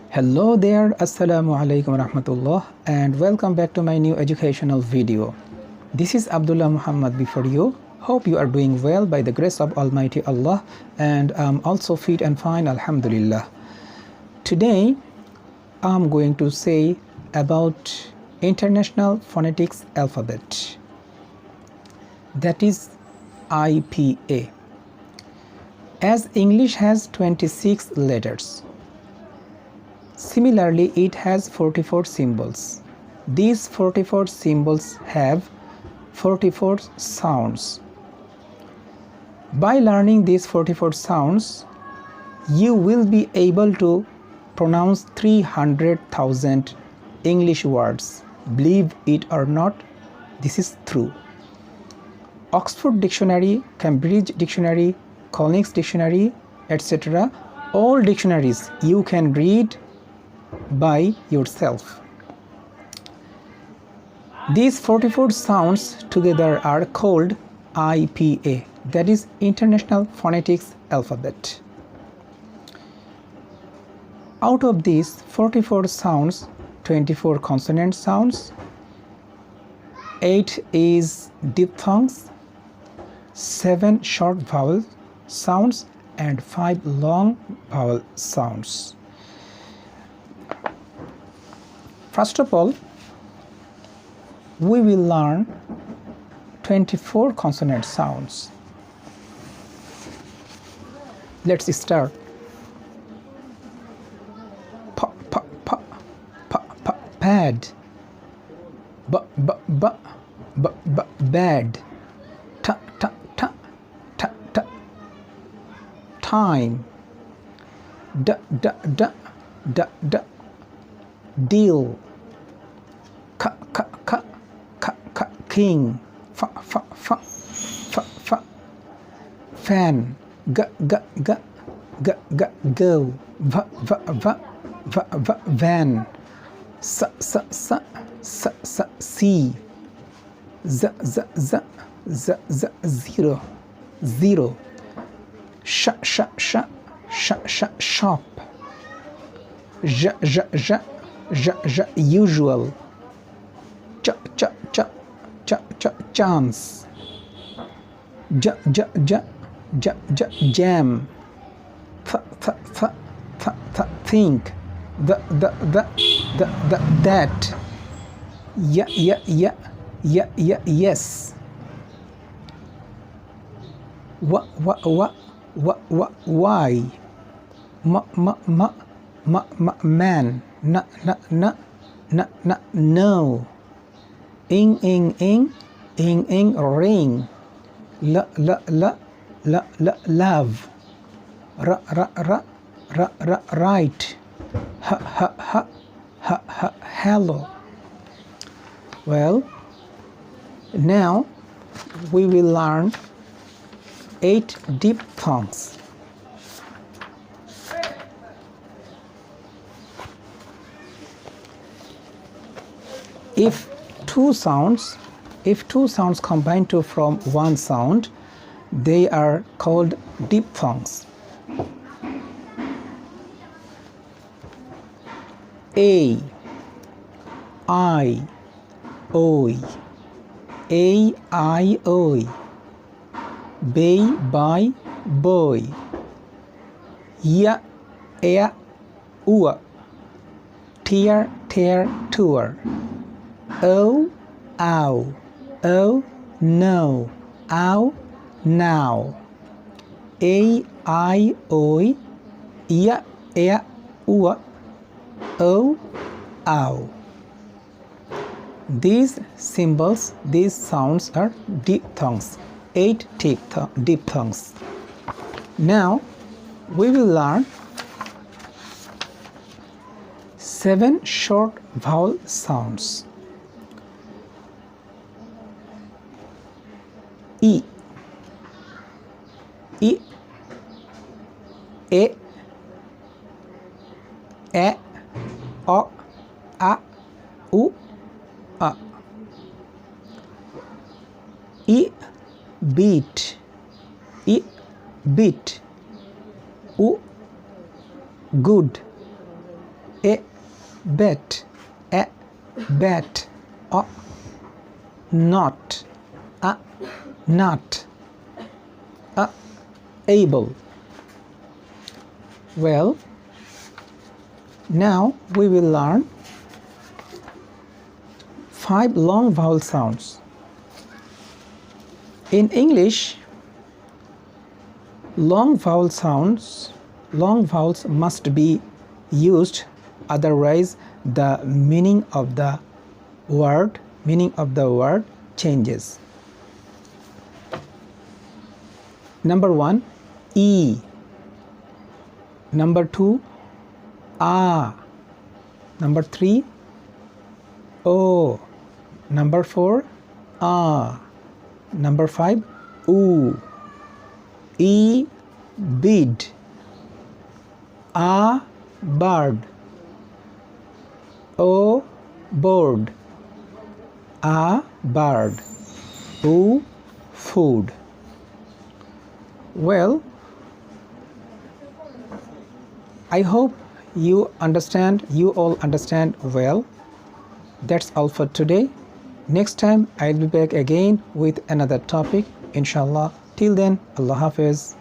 Hello there, Assalamu alaikum rahmatullah, and welcome back to my new educational video. This is Abdullah Muhammad before you. Hope you are doing well by the grace of Almighty Allah, and I'm also fit and fine, Alhamdulillah. Today I'm going to say about International Phonetics Alphabet, that is IPA. As English has 26 letters, similarly, it has 44 symbols. These 44 symbols have 44 sounds. By learning these 44 sounds, you will be able to pronounce 300,000 English words. Believe it or not, this is true. Oxford Dictionary, Cambridge Dictionary, Collins Dictionary, etc. All dictionaries you can read by yourself. These 44 sounds together are called IPA, that is International Phonetics Alphabet. Out of these 44 sounds, 24 consonant sounds, 8 is diphthongs, 7 short vowel sounds, and 5 long vowel sounds. First of all, we will learn 24 consonant sounds. Let's start. P, p, p, p, p, pad. B, b, b, b, b, bad. T, t, t, t, t, time. D, d, d, d, d, deal. K, k, k, k, k, king. F, f, f, f, f, fan. G, g, g, g, g, go. V, v, v, v, v, van. S, s, s, s, s, see. Z, z, z, z, z, zero. Zero. Sh, sh, sh, sh, sh, shop. J, j, j, j, j, usual. Ch, ch, ch, ch, ch, chance. J, j, j, j, j, jam. Th, th, th, th, th, think. The, that. Yeah, yeah, yeah, yeah, yeah, yes. What, why? Man. No. Ing, ring. Love. Right. Hello. Well, now we will learn 8 diphthongs. If two sounds combine to form one sound, they are called diphthongs. A, I, oi. A, I, oi. Bay, by, boy. Ya, ea, ua. Tear, tour. Oh, ow. Oh, no. Ow, now. A, I, oi. Ya, ea, ua. Oh, ow. These symbols, these sounds are diphthongs, 8 diphthongs. Now we will learn 7 short vowel sounds. E, e, e, o, a, u, a. E, beat. E, beat. U, good. A bet, a bat, a not, a not, a able. Well, now we will learn 5 long vowel sounds. In English, long vowels must be used, otherwise the meaning of the word changes. Number 1, E. Number 2, A. Number 3, O. Number 4, A. Number 5, oo. E, bead. A, bird. O, board. A, bird. O, food. Well, I hope you all understand well. That's all for today. Next time I'll be back again with another topic, inshallah. Till then, Allah Hafiz.